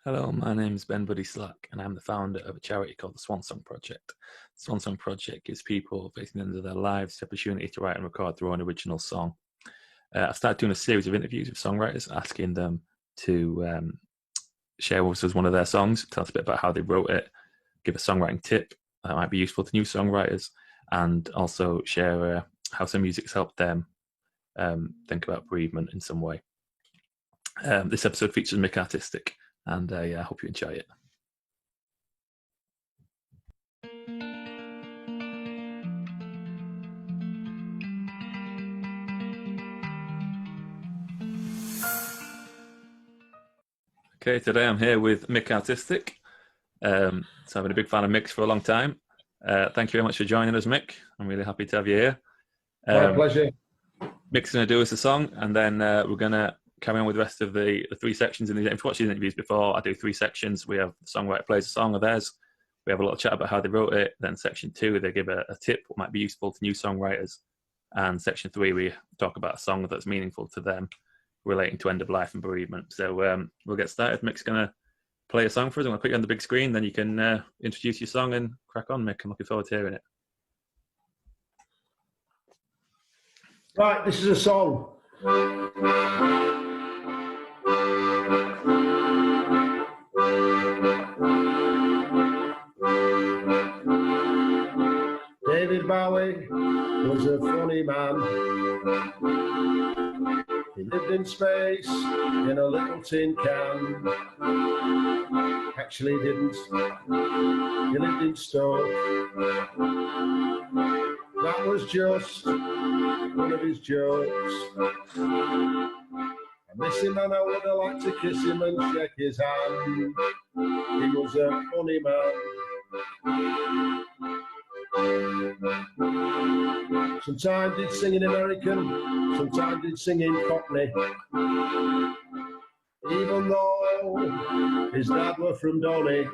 Hello, my name is Ben Buddy Slack, and I'm the founder of a charity called the Swan Song Project. The Swan Song Project gives people facing the end of their lives the opportunity to write and record their own original song. I've started doing a series of interviews with songwriters, asking them to share with us one of their songs, tell us a bit about how they wrote it, give a songwriting tip that might be useful to new songwriters, and also share how some music's helped them think about bereavement in some way. This episode features Mick Artistic, and I hope you enjoy it. Okay, today I'm here with Mick Artistic. So I've been a big fan of Mick's for a long time. Thank you very much for joining us, Mick. I'm really happy to have you here. My pleasure. Mick's going to do us a song, and then we're going to carry on with the rest of the three sections. If you've watched these interviews before, I do three sections. We have the songwriter plays a song of theirs. We have a little chat about how they wrote it. Then section 2, they give a tip what might be useful to new songwriters. And section 3, we talk about a song that's meaningful to them relating to end of life and bereavement. So we'll get started. Mick's going to play a song for us. I'm going to put you on the big screen. Then you can introduce your song and crack on, Mick. I'm looking forward to hearing it. Right, this is a song. David Bowie was a funny man. He lived in space in a little tin can. Actually didn't. He lived in Stoke. That was just one of his jokes. I miss him and I would have liked to kiss him and shake his hand. He was a funny man. Sometimes he'd sing in American, sometimes he'd sing in Cockney. Even though his dad were from Donny,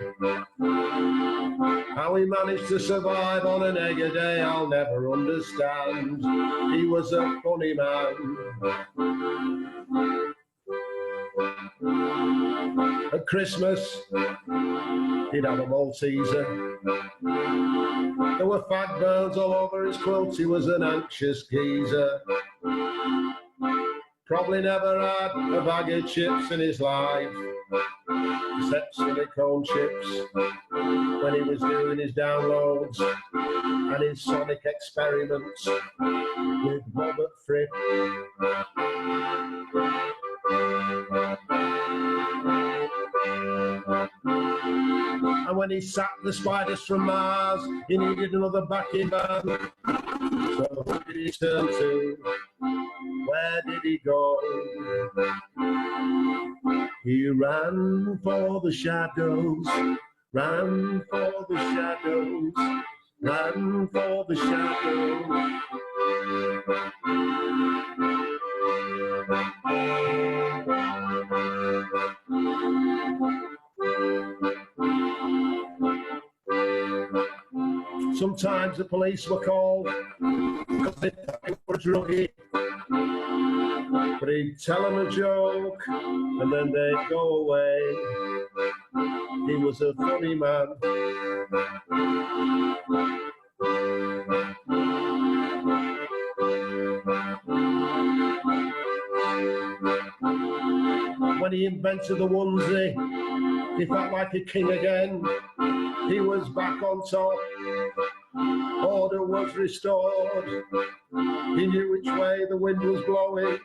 how he managed to survive on an egg a day I'll never understand. He was a funny man. At Christmas, he'd have a Malteser. There were fag burns all over his quilt. He was an anxious geezer. Probably never had a bag of chips in his life, except silicone chips, when he was doing his downloads and his sonic experiments with Robert Fripp. And when he sacked the spiders from Mars, he needed another backing band. So who did he turn to? Where did he go? He ran for the shadows, ran for the shadows, ran for the shadows. Sometimes the police were called because they thought he was a druggie. But he'd tell them a joke and then they'd go away. He was a funny man. When he invented the onesie, he felt like a king again. He was back on top. Order was restored. He knew which way the wind was blowing.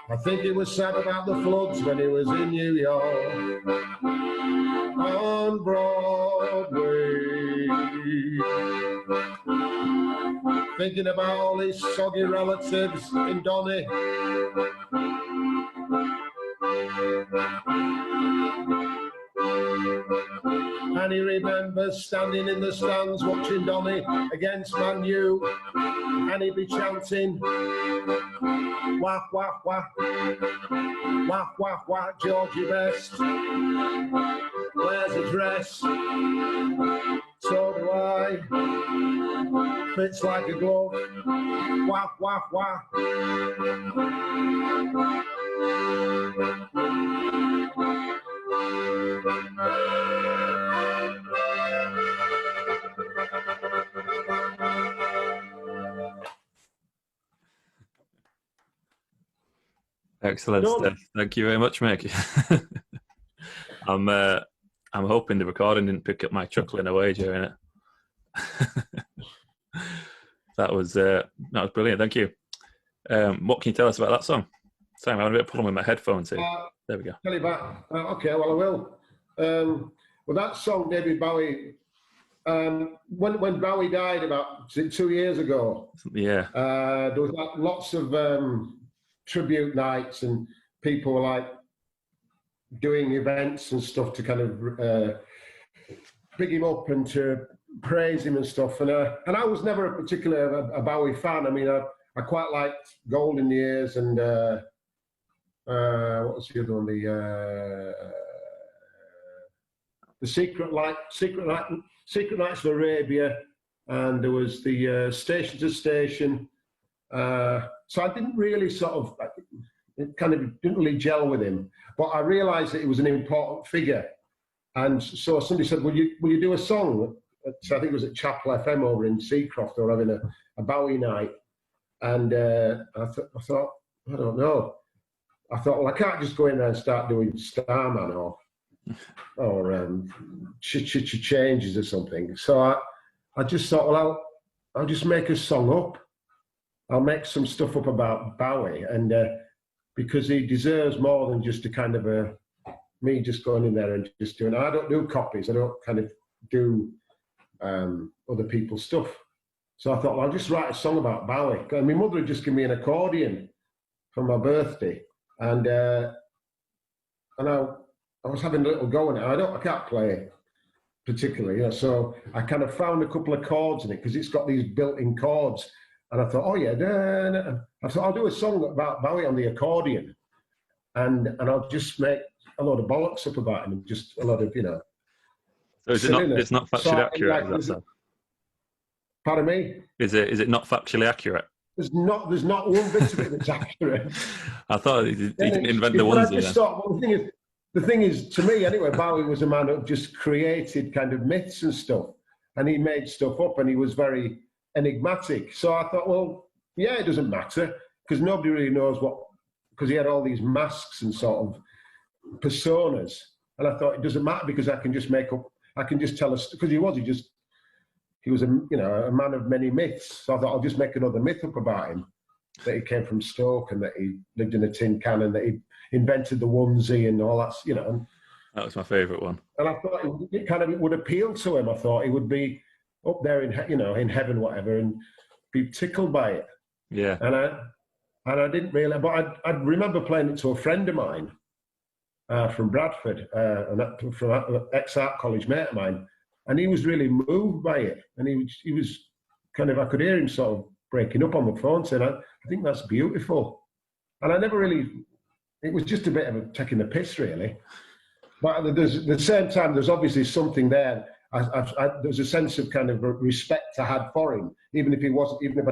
I think he was sad about the floods when he was in New York on Broadway, thinking about all his soggy relatives in Donny. And he remembers standing in the stands watching Donny against Man U, and he'd be chanting, wah, wah, wah, wah, wah, wah, Georgie Best wears a dress, so do I. fits like a glove. Wah, wah, wah. Excellent stuff. Thank you very much, Mick. I'm hoping the recording didn't pick up my chuckling away during it. That was brilliant. Thank you. What can you tell us about that song? Sorry, I'm having a bit of problem with my headphones here. There we go. Tell you back. Okay, well I will. Well, that song, David Bowie. When Bowie died about 2 years ago, yeah, there was lots of tribute nights, and people were like doing events and stuff to kind of big him up and to praise him and stuff. And I was never a particular a Bowie fan. I mean, I quite liked Golden Years and what was the other one? The Secret Nights of Arabia, and there was the Station to Station. So I didn't really it kind of didn't really gel with him, but I realised that he was an important figure. And so somebody said, will you do a song? I think it was at Chapel FM over in Seacroft, or having a Bowie night. And I thought, I don't know. I thought, well, I can't just go in there and start doing Starman or Changes or something. So I just thought, well, I'll just make a song up. I'll make some stuff up about Bowie, and because he deserves more than just a kind of me just going in there and just doing. I don't do copies. I don't kind of do other people's stuff. So I thought, well, I'll just write a song about Bowie. And my mother had just given me an accordion for my birthday, and I was having a little go in it. I can't play it particularly, so I kind of found a couple of chords in it because it's got these built-in chords. And I thought, oh yeah, I thought I'll do a song about Bowie on the accordion, and I'll just make a lot of bollocks up about him, and just a lot of So it's not factually accurate? Like, pardon me? Is it not factually accurate? There's not one bit of it that's accurate. I thought he didn't invent the onesie. The thing is, to me anyway, Bowie was a man who just created kind of myths and stuff, and he made stuff up, and he was very enigmatic. So I thought, well, yeah, it doesn't matter, because nobody really knows because he had all these masks and sort of personas. And I thought, it doesn't matter, because I can just tell us, because he was a man of many myths. So I thought, I'll just make another myth up about him, that he came from Stoke, and that he lived in a tin can, and that he invented the onesie and all that, That was my favourite one. And I thought it would appeal to him. I thought he would be up there in heaven, whatever, and be tickled by it. Yeah. And I didn't really, but I remember playing it to a friend of mine from Bradford, from an ex-art college mate of mine, and he was really moved by it. And he was kind of, I could hear him sort of breaking up on the phone, saying, I think that's beautiful. And I never really, it was just a bit of taking the piss, really. But at the same time, there's obviously something there. There was a sense of kind of respect I had for him, even if I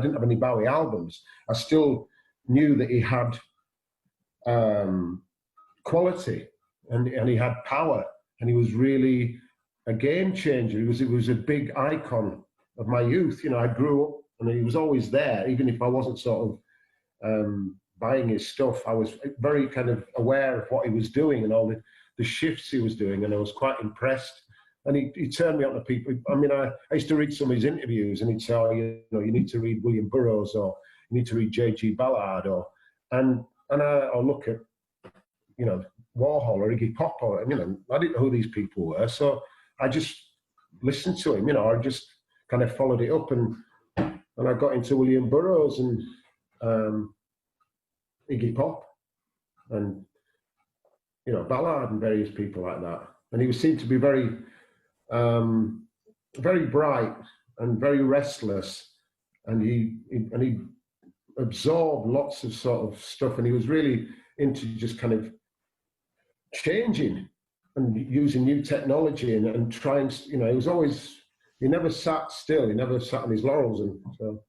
didn't have any Bowie albums. I still knew that he had quality, and he had power, and he was really a game changer. He was a big icon of my youth. I grew up, and he was always there, even if I wasn't sort of buying his stuff. I was very kind of aware of what he was doing and all the shifts he was doing, and I was quite impressed. And he turned me on to people. I mean, I used to read some of his interviews, and he'd say, oh, you need to read William Burroughs, or you need to read J.G. Ballard, or look at, Warhol or Iggy Pop, or, I didn't know who these people were. So I just listened to him, I just kind of followed it up, and I got into William Burroughs and Iggy Pop and, Ballard and various people like that. And he seemed to be very, very bright and very restless, and he absorbed lots of sort of stuff, and he was really into just kind of changing and using new technology and trying. He was always he never sat still. He never sat on his laurels, and so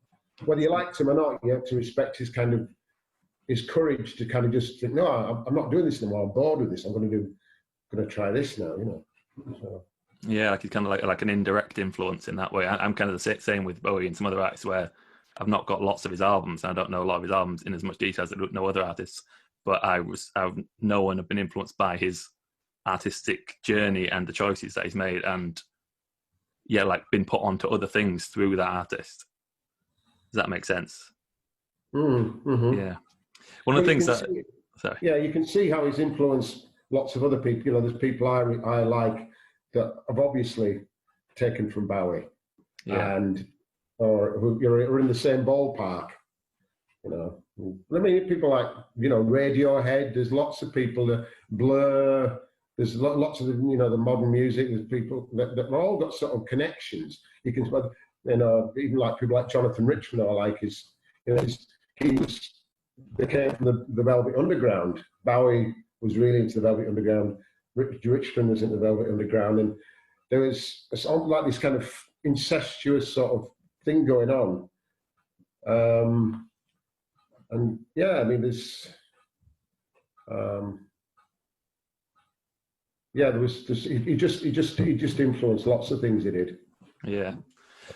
whether you liked him or not, you have to respect his courage to kind of just think, no, I'm not doing this anymore. I'm bored with this. I'm going to try this now. So. Yeah, like he's kind of like an indirect influence in that way. I'm kind of the same with Bowie and some other artists where I've not got lots of his albums, and I don't know a lot of his albums in as much detail as I don't know other artists. But I've known and have been influenced by his artistic journey and the choices that he's made, and like been put onto other things through that artist. Does that make sense? Mm-hmm. Yeah. One of the things that... Sorry. Yeah, you can see how he's influenced lots of other people. There's people I like that have obviously taken from Bowie, or who are in the same ballpark. I mean, people like Radiohead. There's lots of people that Blur. There's lots of the modern music. There's people that all got sort of connections. You can even like people like Jonathan Richman. I like they came from the Velvet Underground. Bowie was really into the Velvet Underground. Richmond was into the Velvet Underground, and there was like this kind of incestuous sort of thing going on. And yeah, I mean, there's there was he just influenced lots of things he did. Yeah,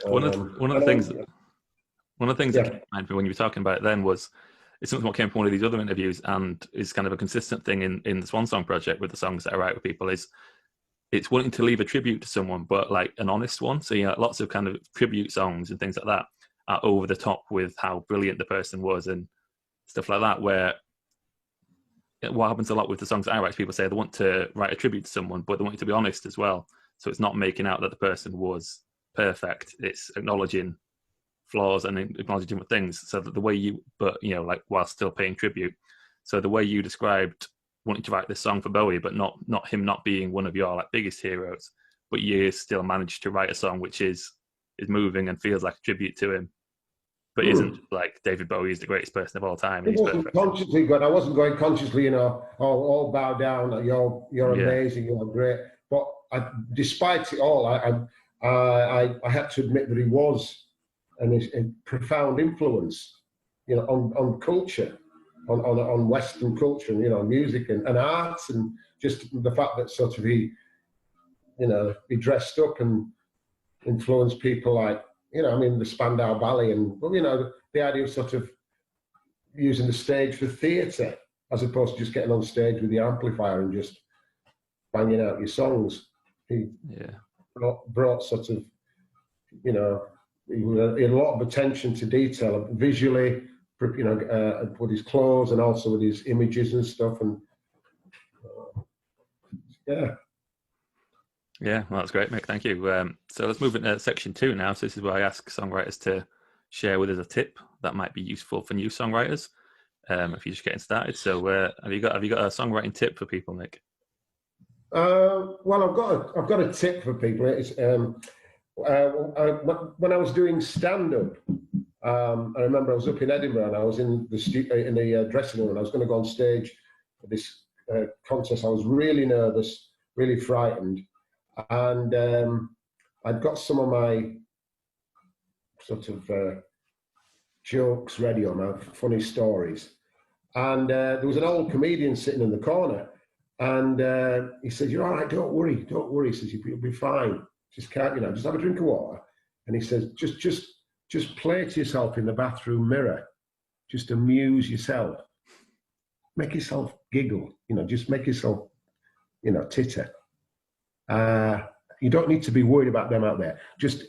one of the things that came to mind when you were talking about it then was, it's something that came from one of these other interviews, and is kind of a consistent thing in the Swan Song Project with the songs that I write with people, is it's wanting to leave a tribute to someone, but like an honest one. So lots of kind of tribute songs and things like that are over the top with how brilliant the person was and stuff like that, where what happens a lot with the songs that I write, people say they want to write a tribute to someone, but they want you to be honest as well. So it's not making out that the person was perfect. It's acknowledging flaws and acknowledging different things, so that the way you, like while still paying tribute. So the way you described wanting to write this song for Bowie, but not him not being one of your like biggest heroes, but you still managed to write a song which is moving and feels like a tribute to him, but isn't like David Bowie is the greatest person of all time. And he's perfect. Consciously good. I wasn't going consciously, all bow down. You're amazing. You're great. But despite it all, I had to admit that he was a profound influence, on culture, on Western culture, and music and arts, and just the fact that sort of he dressed up and influenced people like, the Spandau Ballet, and the idea of sort of using the stage for theatre as opposed to just getting on stage with the amplifier and just banging out your songs. He brought sort of, he had a lot of attention to detail, visually, with his clothes and also with his images and stuff. And well, that's great, Mick. Thank you. So let's move into section 2 now. So this is where I ask songwriters to share with us a tip that might be useful for new songwriters, if you're just getting started. So have you got a songwriting tip for people, Mick? Well, I've got a tip for people. It's when I was doing stand-up, I remember I was up in Edinburgh and I was in the dressing room, and I was going to go on stage for this contest. I was really nervous, really frightened, and I'd got some of my sort of jokes ready, on my funny stories, and there was an old comedian sitting in the corner, and he said, "You're all right, don't worry. He says, you'll be fine. Just just have a drink of water." And he says, just play to yourself in the bathroom mirror. Just amuse yourself. Make yourself giggle. Just make yourself, titter. You don't need to be worried about them out there. Just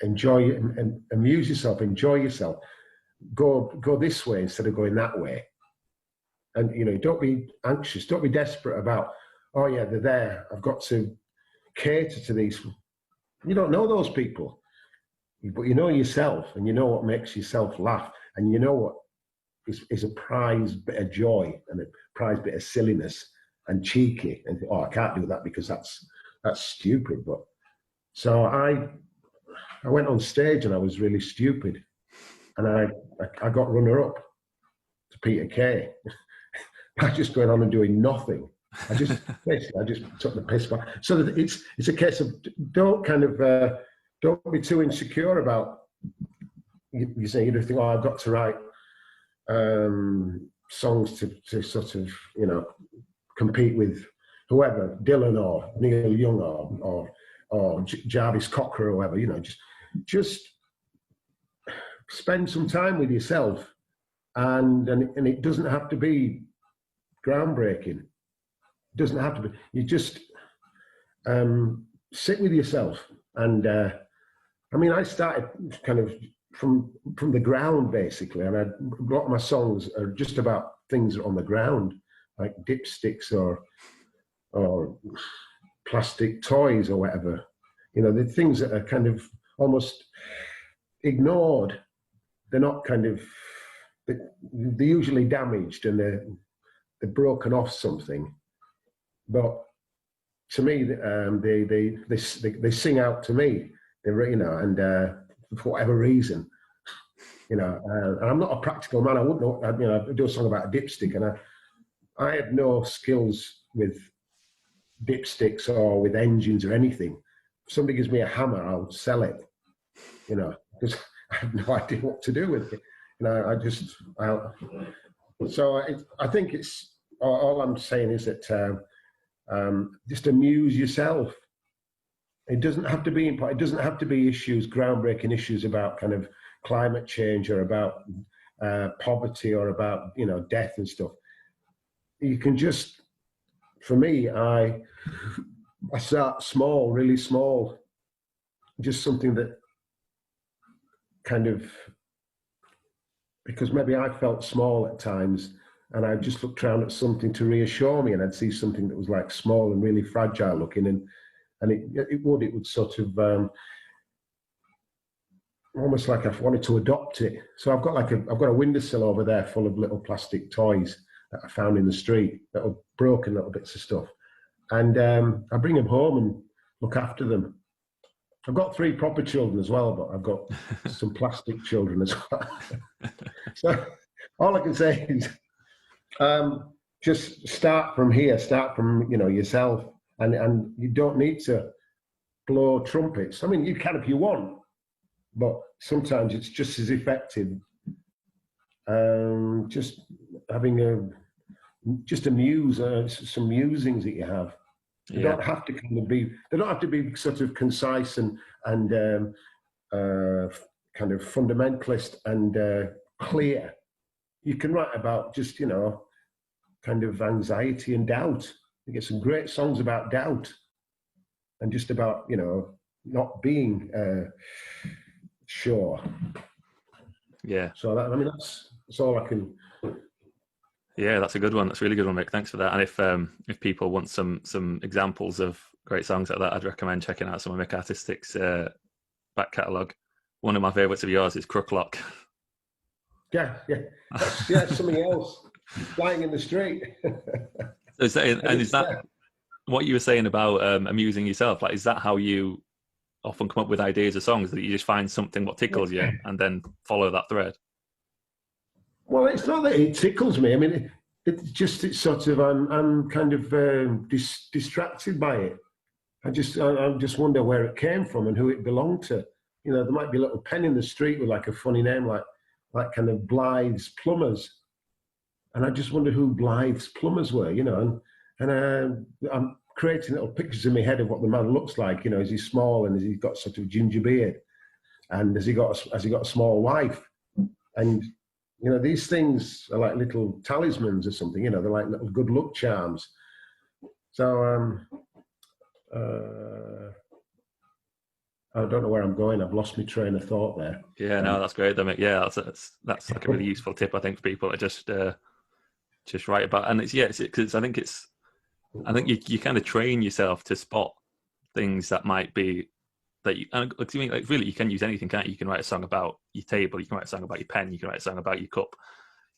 enjoy it and amuse yourself. Enjoy yourself. Go this way instead of going that way. And don't be anxious. Don't be desperate about, oh yeah, they're there. I've got to cater to these. You don't know those people, but you know yourself, and you know what makes yourself laugh, and you know what is a prized bit of joy and a prized bit of silliness and cheeky. And I can't do that because that's stupid. But so I went on stage and I was really stupid, and I got runner up to Peter Kay. I just going on and doing nothing. I just took the piss back. So it's a case of don't kind of don't be too insecure about, you say, you think, oh, I've got to write songs to sort of, you know, compete with whoever, Dylan or Neil Young or Jarvis Cocker or whoever, you know, just spend some time with yourself, and it doesn't have to be groundbreaking. It doesn't have to be. You just sit with yourself, and I mean, I started kind of from the ground basically, and a lot of my songs are just about things on the ground, like dipsticks or plastic toys or whatever. You know, the things that are kind of almost ignored. They're not kind of, they're usually damaged and they're broken off something. But to me, they sing out to me. They're, you know, and for whatever reason, you know, and I'm not a practical man. I wouldn't know. You know, I do a song about a dipstick, and I had no skills with dipsticks or with engines or anything. If somebody gives me a hammer, I'll sell it. You know, because I have no idea what to do with it. You know, I think it's all I'm saying is that just amuse yourself. It doesn't have to be important. It doesn't have to be issues, groundbreaking issues about kind of climate change or about poverty or about, you know, death and stuff. You can just, for me, I start small, really small, just something that kind of, because maybe I felt small at times, and I just looked around at something to reassure me, and I'd see something that was like small and really fragile looking, and it would sort of almost like I wanted to adopt it. So I've got a windowsill over there full of little plastic toys that I found in the street that are broken little bits of stuff, and I bring them home and look after them. I've got 3 proper children as well, but I've got some plastic children as well. So all I can say is just start from here, start from, you know, yourself, and you don't need to blow trumpets. I mean, you can if you want, but sometimes it's just as effective just having just some musings that you have. They don't have to be sort of concise and kind of fundamentalist and clear. You can write about just, you know, kind of anxiety and doubt. You get some great songs about doubt and just about, you know, not being sure. Yeah. So I mean, that's all I can. Yeah, that's a good one. That's a really good one, Mick. Thanks for that. And if people want some examples of great songs like that, I'd recommend checking out some of Mick Artistic's back catalogue. One of my favourites of yours is Crooklock. Yeah. That's something else. Flying in the street. Is that what you were saying about amusing yourself? Like, is that how you often come up with ideas of songs, that you just find something what tickles you and then follow that thread? Well, it's not that it tickles me. I mean, it's sort of, I'm kind of distracted by it. I just wonder where it came from and who it belonged to. You know, there might be a little pen in the street with like a funny name, like kind of Blythe's Plumbers. And I just wonder who Blythe's Plumbers were, you know, and I'm creating little pictures in my head of what the man looks like. You know, is he small and has he got sort of ginger beard, and has he got a small wife? And you know, these things are like little talismans or something. You know, they're like little good luck charms. So I don't know where I'm going. I've lost my train of thought there. Yeah, no, that's great. Yeah, that's like a really useful tip, I think, for people to just write about. And because I think you kind of train yourself to spot things that might be that you. And like really, you can use anything, can't you? You can write a song about your table. You can write a song about your pen. You can write a song about your cup.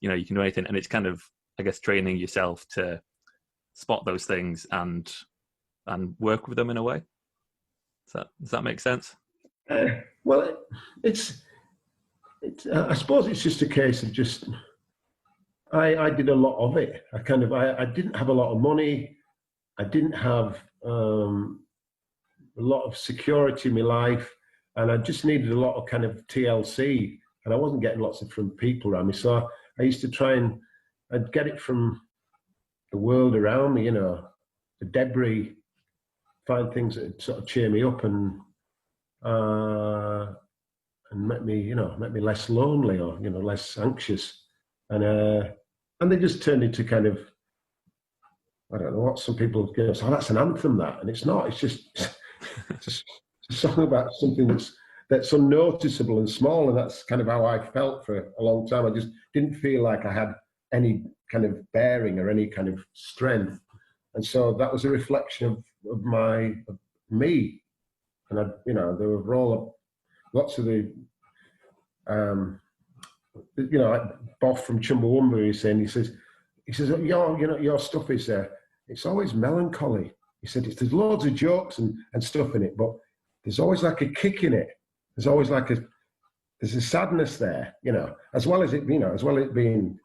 You know, you can do anything, and it's kind of, I guess, training yourself to spot those things and work with them in a way. Does that make sense? Well, it's I suppose it's just a case of just. I did a lot of it. I didn't have a lot of money. I didn't have a lot of security in my life. and I just needed a lot of kind of TLC, and I wasn't getting lots of from people around me. So I used to try and I'd get it from the world around me, the debris, find things that sort of cheer me up and make me less lonely or less anxious, and they just turned into kind of, I don't know what some people go, oh, that's an anthem, that, and it's not. It's just it's a song about something that's unnoticeable and small, and that's kind of how I felt for a long time. I just didn't feel like I had any kind of bearing or any kind of strength, and so that was a reflection of me, and there were all lots of the like Boff from Chumbawamba, he says your stuff is it's always melancholy. He said there's loads of jokes and stuff in it, but there's always like a kick in it. There's always like there's a sadness there, as well as it being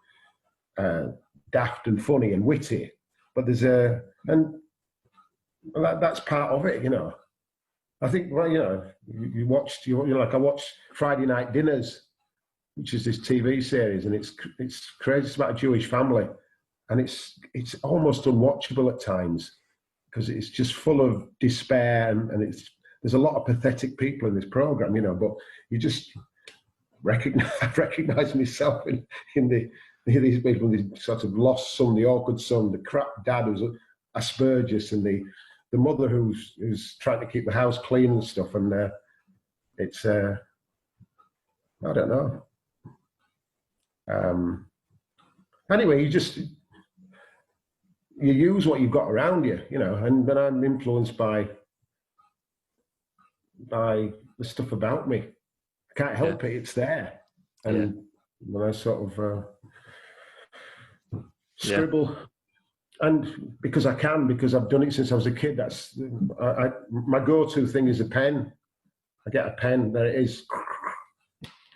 daft and funny and witty. But there's that's part of it, I think, I watched Friday Night Dinners, which is this TV series, and it's crazy. It's about a Jewish family, and it's almost unwatchable at times because it's just full of despair, and there's a lot of pathetic people in this program, but you just recognize myself in these people, the sort of lost son, the awkward son, the crap dad who's Asperger's, and the mother who's trying to keep the house clean and stuff, and it's I don't know. Anyway, you use what you've got around you, and then I'm influenced by the stuff about me. I can't help it; it's there, and when I sort of scribble. And because I've done it since I was a kid, that's my go-to thing is a pen. I get a pen, there it is.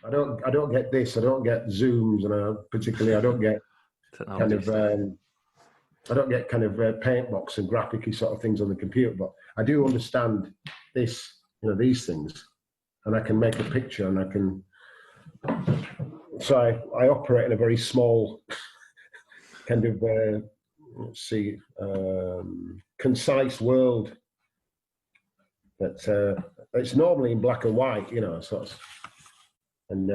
I don't get this. I don't get Zooms, and I don't get I don't get kind of paint box and graphic-y sort of things on the computer. But I do understand this, these things, and I can make a picture, and I can. So I operate in a very small kind of. Concise world that it's normally in black and white, sort of, and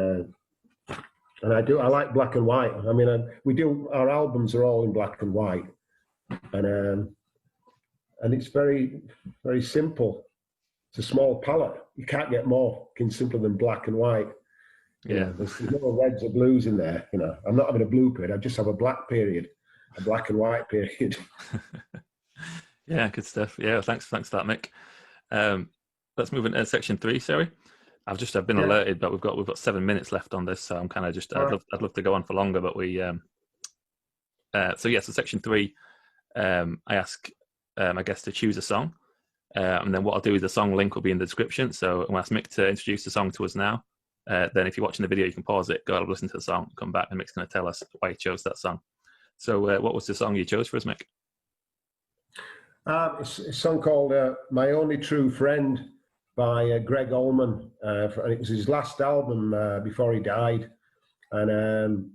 I like black and white. I mean, our albums are all in black and white, and it's very, very simple. It's a small palette. You can't get more simpler than black and white. There's no reds or blues in there. I'm not having a blue period. I just have a black period. A black and white period. Yeah, good stuff. Yeah, thanks for that, Mick. Let's move into section 3, Sarah. I've been alerted, but we've got 7 minutes left on this, so I'm kind of just I'd love to go on for longer, but we so section 3, I ask my guests to choose a song, and then what I'll do is the song link will be in the description. So I'm going to ask Mick to introduce the song to us now. Then if you're watching the video, you can pause it, go and listen to the song, come back, and Mick's going to tell us why he chose that song. So what was the song you chose for us, Mick? It's a song called My Only True Friend by Greg Allman. And it was his last album before he died. And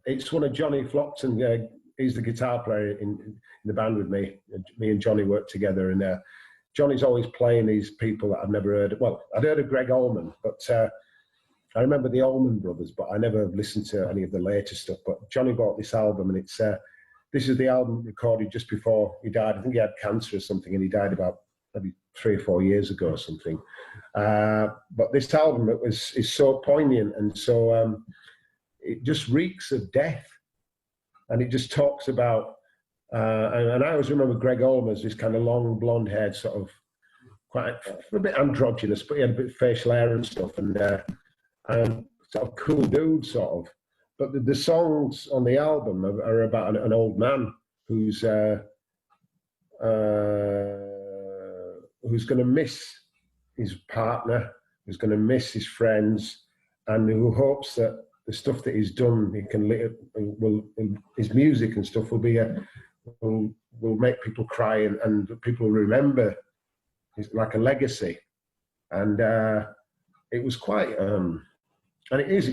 it's one of Johnny Flockton. He's the guitar player in the band with me. Me and Johnny work together. And Johnny's always playing these people that I've never heard of. Well, I'd heard of Greg Allman, but I remember the Allman Brothers, but I never listened to any of the later stuff. But Johnny bought this album, and it's this is the album recorded just before he died. I think he had cancer or something, and he died about maybe 3 or 4 years ago or something. But this album is so poignant, and so it just reeks of death, and it just talks about. And I always remember Greg Allman as this kind of long, blonde-haired, sort of quite a bit androgynous, but he had a bit of facial hair and stuff, and sort of cool dude, sort of. But the songs on the album are about an old man who's going to miss his partner, who's going to miss his friends, and who hopes that the stuff that he's done, his music and stuff will make people cry, and people remember. It's like a legacy. and it was quite, and it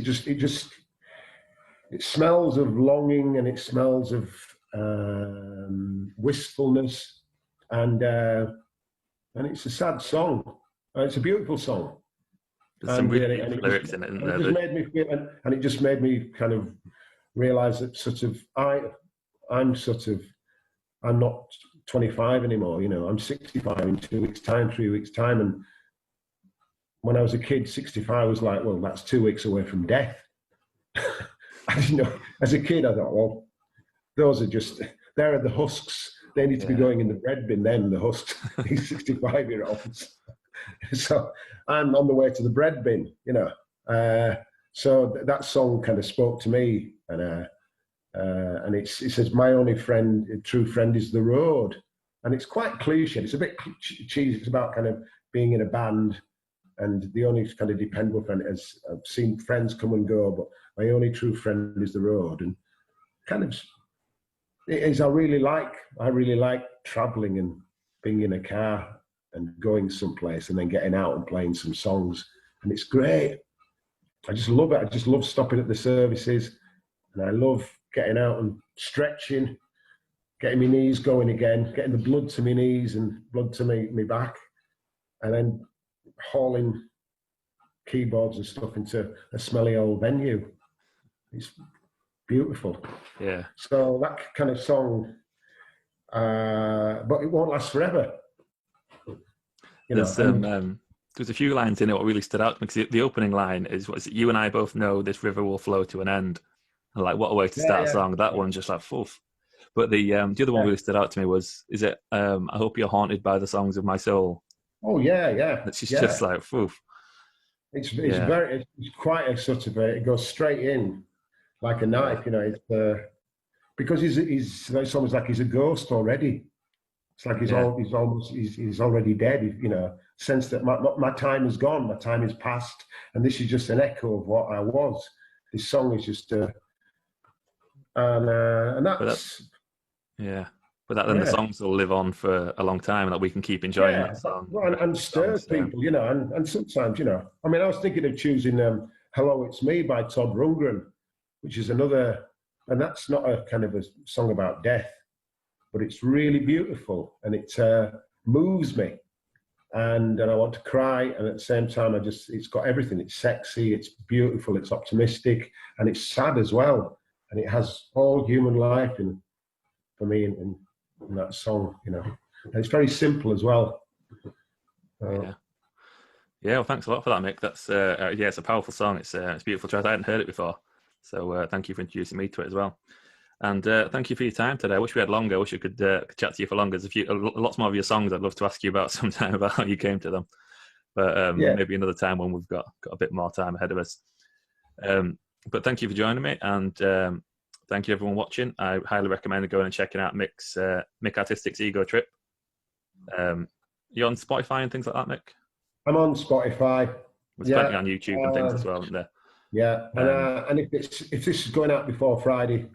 smells of longing, and it smells of wistfulness, and it's a sad song. It's a beautiful song. There's some really beautiful lyrics in it, isn't there? It just made me feel, and it just made me kind of realise that sort of I'm not 25 anymore. You know, I'm 65 in 2 weeks' time, 3 weeks' time, and when I was a kid, 65 was like, well, that's 2 weeks away from death. I didn't know. As a kid, I thought, well, those are just, there are the husks. They need to be going in the bread bin, then the husks, these 65-year-olds. So I'm on the way to the bread bin, you know. So that song kind of spoke to me, and it says, my only friend, true friend is the road. And it's quite cliche. It's a bit cheesy. It's about kind of being in a band, and the only kind of dependable friend is, I've seen friends come and go, but my only true friend is the road. And kind of, it is, I really like traveling and being in a car and going someplace and then getting out and playing some songs. And it's great. I just love it. I just love stopping at the services, and I love getting out and stretching, getting my knees going again, getting the blood to my knees and blood to me back, and then hauling keyboards and stuff into a smelly old venue. It's beautiful. Yeah. So that kind of song, but it won't last forever. You know, there's a few lines in it what really stood out because the opening line is, what is it? You and I both know this river will flow to an end. And like, what a way to start a song. That one just like, foof. But the other one really stood out to me was, is it, I hope you're haunted by the songs of my soul. Oh, yeah. It's just like, foof. It's quite a sort of it goes straight in like a knife, you know. It's because it's almost like he's a ghost already. It's like he's already dead, you know. Sense that my time is gone, my time is past, and this is just an echo of what I was. This song is just, and that's. But then the songs will live on for a long time, and that we can keep enjoying that song. And stirs people, you know, and sometimes, you know, I mean, I was thinking of choosing Hello, It's Me by Todd Rundgren, which is another, and that's not a kind of a song about death, but it's really beautiful, and it moves me, and I want to cry, and at the same time, it's got everything. It's sexy, it's beautiful, it's optimistic, and it's sad as well, and it has all human life for me in that song, you know. And it's very simple as well. Well, thanks a lot for that, Mick. That's it's a powerful song. It's a beautiful track. I hadn't heard it before, so thank you for introducing me to it as well. And thank you for your time today. I wish we had longer. I wish I could chat to you for longer. There's lots more of your songs I'd love to ask you about sometime, about how you came to them. But maybe another time when we've got a bit more time ahead of us. But thank you for joining me, and thank you everyone watching. I highly recommend going and checking out Mick's Mick Artistic's Ego Trip. You're on Spotify and things like that, Mick? I'm on Spotify. There's plenty on YouTube and things as well, isn't there? Yeah, and if this is going out before Friday,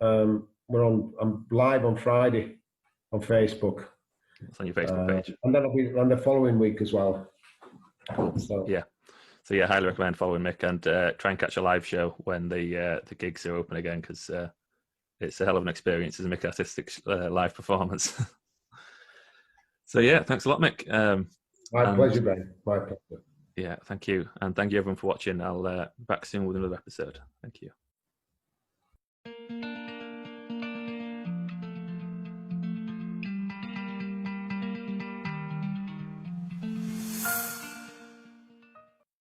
I'm live on Friday on Facebook. It's on your Facebook page, and that'll be on the following week as well. Cool. So highly recommend following Mick, and try and catch a live show when the gigs are open again, because it's a hell of an experience as a Mick Artistic live performance. So thanks a lot, Mick. My pleasure, Ben. My pleasure. Yeah, thank you, and thank you everyone for watching. I'll be back soon with another episode. Thank you.